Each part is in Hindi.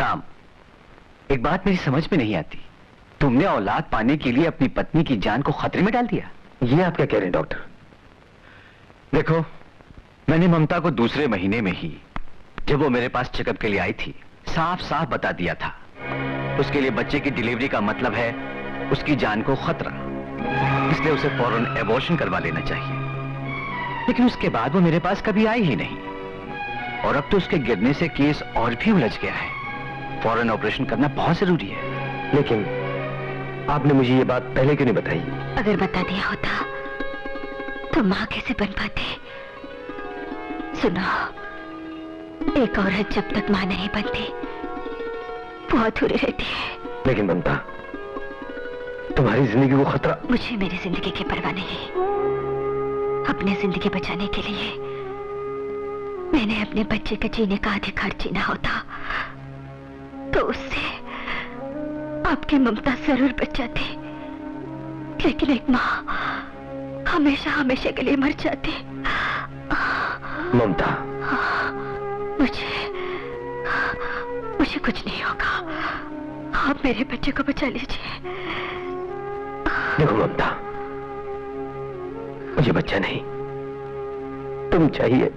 राम, एक बात मेरी समझ में नहीं आती। तुमने औलाद पाने के लिए अपनी पत्नी की जान को खतरे में डाल दिया। ये आप क्या कह रहे हैं डॉक्टर? देखो, मैंने ममता को दूसरे महीने में ही, जब वो मेरे पास चेकअप के लिए आई थी, साफ साफ बता दिया था उसके लिए बच्चे की डिलीवरी का मतलब है उसकी जान को खतरा, इसलिए उसे फौरन एबॉर्शन करवा लेना चाहिए। लेकिन उसके बाद वो मेरे पास कभी आई ही नहीं, और अब तो उसके गिरने से केस और भी उलझ गया है। फौरन ऑपरेशन करना बहुत जरूरी है। लेकिन आपने मुझे ये बात पहले क्यों नहीं बताई? अगर बता दिया होता तो माँ कैसे बन पाती? सुनो, एक औरत जब तक माँ नहीं बनती वो अधूरी रहती है। लेकिन ममता, तुम्हारी जिंदगी को खतरा। मुझे मेरी जिंदगी की परवाह नहीं। अपनी जिंदगी बचाने के लिए मैंने अपने बच्चे के जीने का अधिकार छीना होता तो उससे आपकी ममता जरूर बच जाती, लेकिन एक माँ हमेशा हमेशा के लिए मर जाती। ममता, मुझे कुछ नहीं होगा, आप मेरे बच्चे को बचा लीजिए। देखो ममता, मुझे बच्चा नहीं, तुम चाहिए।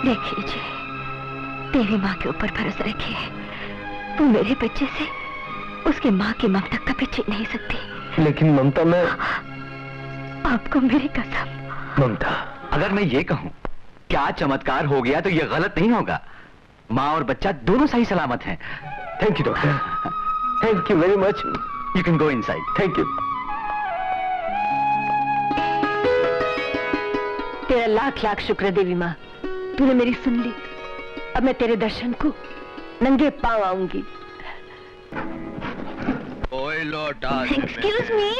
देख लीजिए, तेरी माँ के ऊपर भरोसा रखिए, वो मेरे बच्चे से उसकी माँ की ममता कभी छीन नहीं सकती। लेकिन ममता, मैं आपको मेरी कसम। ममता, अगर मैं ये कहूं क्या चमत्कार हो गया तो ये गलत नहीं होगा। माँ और बच्चा दोनों सही सलामत हैं। Thank you doctor, thank you very much. You can go inside. Thank you. तेरा लाख लाख शुक्र देवी माँ, तूने मेरी सुन ली। अब मैं तेरे दर्शन को नंगे पांव आऊंगी। Excuse me.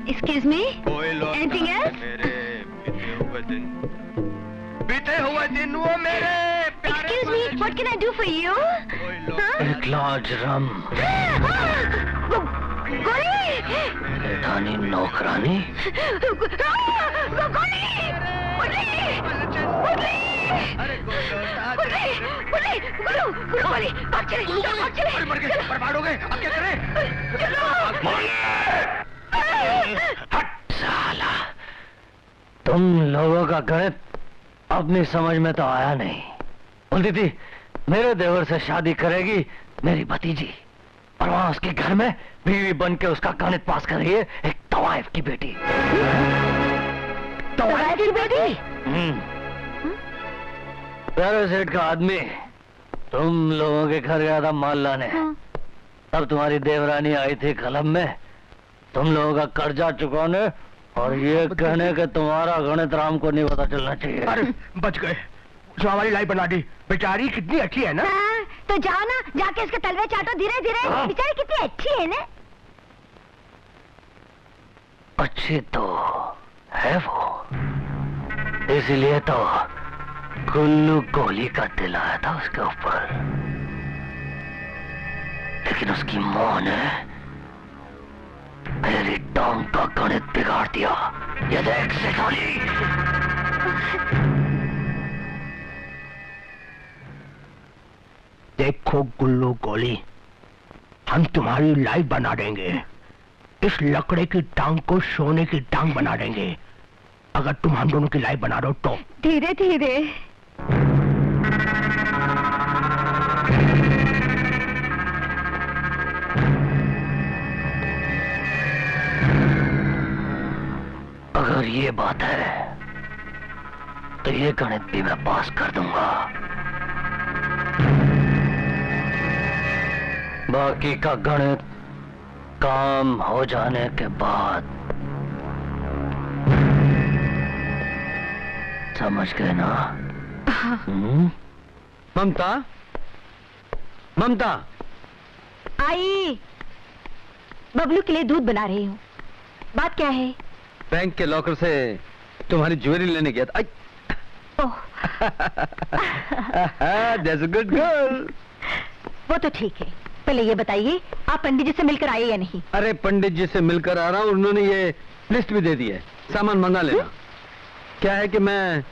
Excuse me. Anything else? बीते हुए दिन वो मेरे Excuse me. What can I do for you? एक लार्ज रम। गोली! रानी नौकरानी। गोली! बर्बाद हो गए, अब क्या करें? साला, तुम लोगों का गणित अपनी समझ में तो आया नहीं। बोलती थी मेरे देवर से शादी करेगी मेरी भतीजी, और वहां उसके घर में बीवी बन के उसका गणित पास कर रही है एक तवाइफ की बेटी। तवाइफ की बेटी? प्यारे सेठ का आदमी तुम लोगों के घर गया था माल लाने। तब तुम्हारी देवरानी आई थी कलम में तुम लोगों का कर्जा चुकाने, और ये कहने के तुम्हारा गणित राम को नहीं पता चलना चाहिए। अरे बच गए, जो हमारी लाइफ बना दी। बेचारी कितनी अच्छी है ना। तो जाओ ना, जाके इसके तलवे चाटो धीरे धीरे। बेचारी कितनी अच्छी है ना। अच्छी तो है वो, इसलिए तो गुल्लू गोली का दिल आया था उसके ऊपर, लेकिन उसकी मां ने मेरी टांग का गणित बिगाड़ दिया। ये देख से गोली। देखो गुल्लू गोली, हम तुम्हारी लाइफ बना देंगे। इस लकड़े की टांग को सोने की टांग बना देंगे, अगर तुम हम दोनों की लाइफ बना दो तो। धीरे धीरे। अगर ये बात है तो ये गणित भी मैं पास कर दूंगा, बाकी का गणित काम हो जाने के बाद। समझ गए ना? ममता, ममता। आई, बबलू के लिए दूध बना रही हूँ। बात क्या है? बैंक के लॉकर से तुम्हारी ज्वेलरी लेने गया था। ओह। That's a good girl. वो तो ठीक है, पहले ये बताइए आप पंडित जी से मिलकर आए या नहीं? अरे पंडित जी से मिलकर आ रहा हूँ, उन्होंने ये लिस्ट भी दे दी है, सामान मंगा लेना। क्या है कि मैं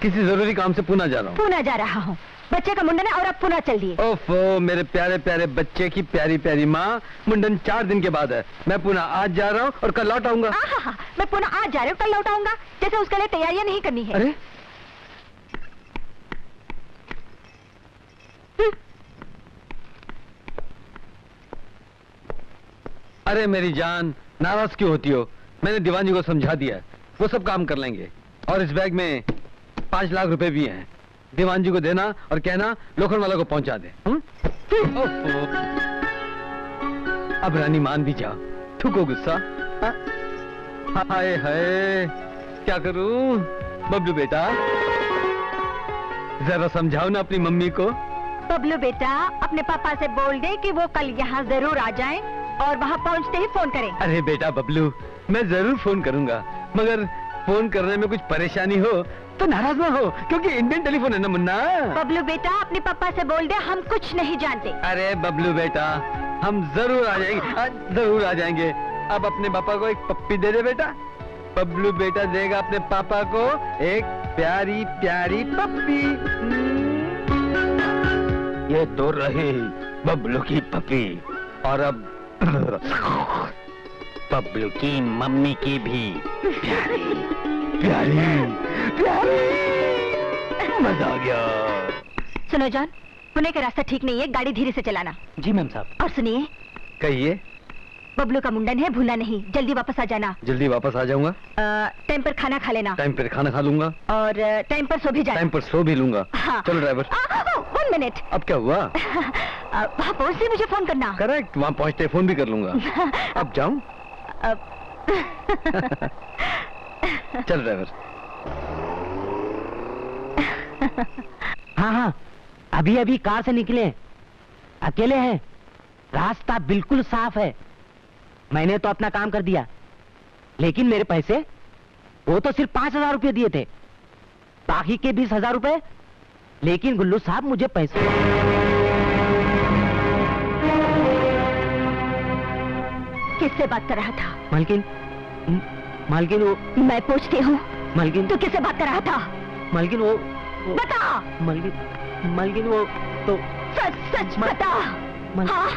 किसी जरूरी काम से पुणे जा रहा हूँ। पुणे जा रहा हूँ बच्चे का मुंडन है और अब पुनः चल दिए। ओफो, मेरे प्यारे प्यारे बच्चे की प्यारी प्यारी माँ, मुंडन 4 दिन के बाद है। मैं पुनः आज जा रहा हूँ और कल लौट आऊंगा। हाँ, मैं पुनः आज जा रही हूँ, कल लौट आऊंगा। जैसे उसके लिए तैयारियां नहीं करनी है। अरे अरे मेरी जान, नाराज क्यों होती हो? मैंने दीवान जी को समझा दिया है, वो सब काम कर लेंगे। और इस बैग में 5 लाख रुपए भी हैं। दीवान जी को देना और कहना लोखंड वाला को पहुंचा दे। ओफो, अब रानी मान भी जाओ, थूको गुस्सा। हाय हाय, क्या करूं? बबलू बेटा, जरा समझाओ ना अपनी मम्मी को। बबलू बेटा, अपने पापा से बोल दे कि वो कल यहाँ जरूर आ जाएं और वहाँ पहुँचते ही फोन करें। अरे बेटा बबलू, मैं जरूर फोन करूंगा, मगर फोन करने में कुछ परेशानी हो तो नाराज ना हो, क्योंकि इंडियन टेलीफोन है ना मुन्ना। बबलू बेटा, अपने पापा से बोल दे हम कुछ नहीं जानते। अरे बबलू बेटा, हम जरूर आ जाएंगे, जरूर आ जाएंगे। अब अपने पापा को एक पप्पी दे दे बेटा। बबलू बेटा देगा अपने पापा को एक प्यारी प्यारी पप्पी। ये तो रही बबलू की पपी, और अब बबलू की मम्मी की भी प्यारी प्यारी प्यारी। मजा आ गया। सुनो जॉन, पुणे का रास्ता ठीक नहीं है, गाड़ी धीरे से चलाना। जी मैम साहब। और सुनिए, कहिए। बबलू का मुंडन है, भूलना नहीं। जल्दी वापस आ जाना। जल्दी वापस आ जाऊंगा। टाइम पर खाना खा लेना। टाइम पर खाना खा लूंगा और टाइम पर सो भी जाना। टाइम पर सो भी लूंगा। हाँ। चलो ड्राइवर। 1 मिनट। अब क्या हुआ? वहाँ पहुँचते मुझे फोन करना। करेक्ट, वहाँ पहुँचते फोन भी कर लूंगा। अब जाऊं? चल ड्राइवर। हाँ हाँ, अभी अभी कार से निकले, अकेले हैं, रास्ता बिल्कुल साफ है। मैंने तो अपना काम कर दिया, लेकिन मेरे पैसे, वो तो सिर्फ 5,000 रुपये दिए थे, बाकी के 20,000 रुपये। लेकिन गुल्लू साहब मुझे पैसे। किससे बात कर रहा था? मालकिन, मालकिन वो, मैं पूछती हूँ, मालकिन तू किससे बात कर रहा था? मालकिन वो बता। मालकिन वो तो सच सच बता। हाँ,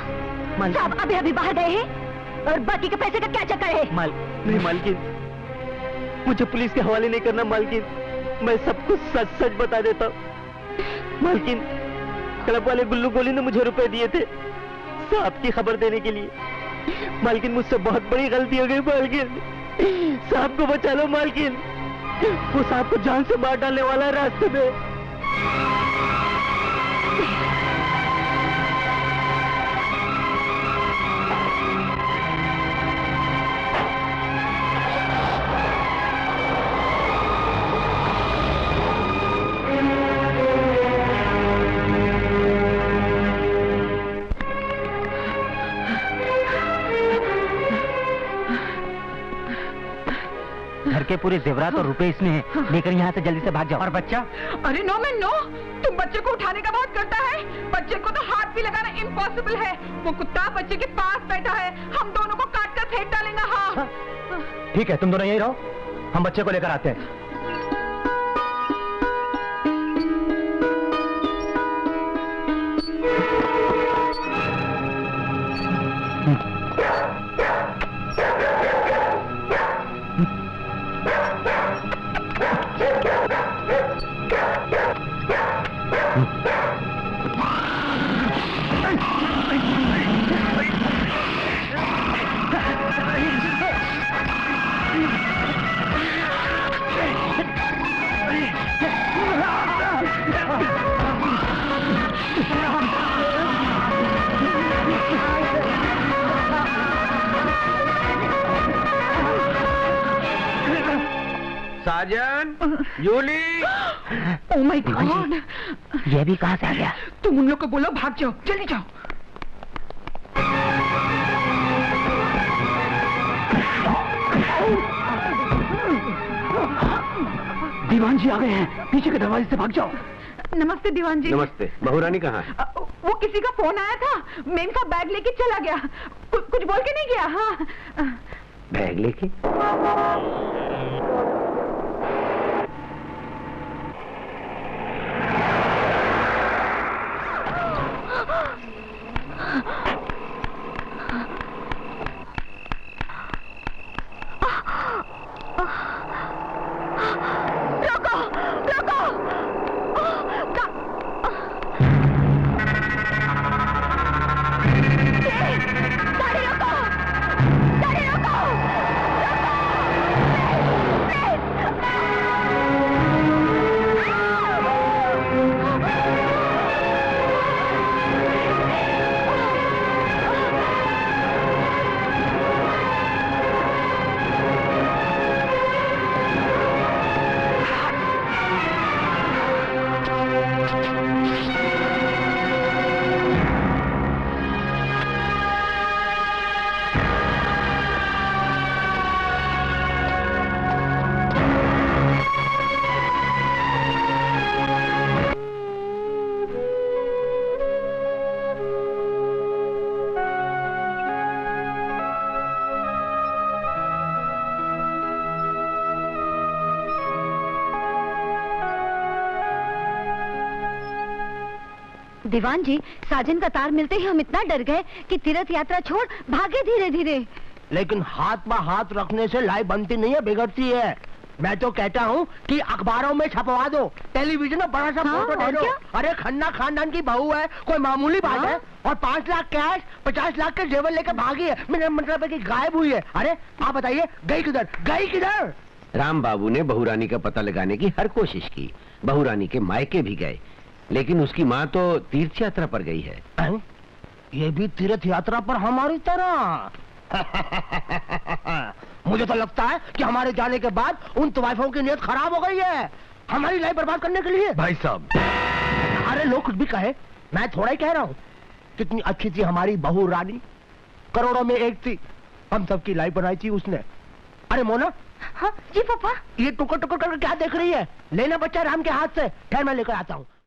साहब अभी अभी बाहर गए हैं और बाकी के पैसे का क्या चक्कर है? नहीं मालकिन, मुझे पुलिस के हवाले नहीं करना मालकिन, मैं सब कुछ सच सच बता देता हूँ। मालकिन, क्लब वाले गुल्लू गोली ने मुझे रुपए दिए थे साहब की खबर देने के लिए। मालकिन, मुझसे बहुत बड़ी गलती हो गई मालकिन, साहब को बचा लो मालकिन, वो साहब को जान से मार डालने वाला है रास्ते में। घर के पूरे जेवरात और रुपए इसमें हैं, लेकर यहाँ से जल्दी से भाग जाओ। और बच्चा? अरे नो मैं नो, तुम बच्चे को उठाने का बहुत करता है। बच्चे को तो हाथ भी लगाना इम्पॉसिबल है। वो कुत्ता बच्चे के पास बैठा है, हम दोनों को काट कर फेंक डालेंगे। हाँ ठीक है, तुम दोनों यहीं रहो, हम बच्चे को लेकर आते हैं। साजन, यूली। ओह माय गॉड, ये भी कहाँ से आ गया? तुम उन लोग को बोलो भाग जाओ, जल्दी जाओ। दीवान जी आ गए हैं, पीछे के दरवाजे से भाग जाओ। नमस्ते दीवान जी। नमस्ते। बहुरानी कहाँ है? वो किसी का फोन आया था, मेम का बैग लेके चला गया, कुछ बोल के नहीं गया। हाँ, बैग लेके? दीवान जी, साजन का तार मिलते ही हम इतना डर गए कि तीर्थ यात्रा छोड़ भागे धीरे धीरे। लेकिन हाथ में हाथ रखने से लाई बनती नहीं है, बिगड़ती है। मैं तो कहता हूँ कि अखबारों में छपवा दो, टेलीविजन में बड़ा सा हाँ, फोटो दे और दो। क्या? अरे खन्ना खानदान की बहू है, कोई मामूली बात हाँ? है? और 5 लाख कैश, 50 लाख के जेवर लेकर भागी है। मेरा मतलब है कि गायब हुई है। अरे आप बताइए, गई किधर? गई किधर? राम बाबू ने बहू रानी का पता लगाने की हर कोशिश की। बहू रानी के मायके भी गए, लेकिन उसकी माँ तो तीर्थ यात्रा पर गई है। हैं? ये भी तीर्थ यात्रा पर हमारी तरह। मुझे तो लगता है कि हमारे जाने के बाद उन तवाइफों की नीयत खराब हो गई है, हमारी लाइफ बर्बाद करने के लिए। भाई साहब, अरे लोग कुछ भी कहे, मैं थोड़ा ही कह रहा हूँ। कितनी अच्छी थी हमारी बहू रानी, करोड़ों में एक थी, हम सबकी लाइफ बनाई थी उसने। अरे मोना, हाँ जी पापा। ये टुकर टुकर करके क्या देख रही है? लेना बच्चा राम के हाथ से, फिर मैं लेकर आता हूँ।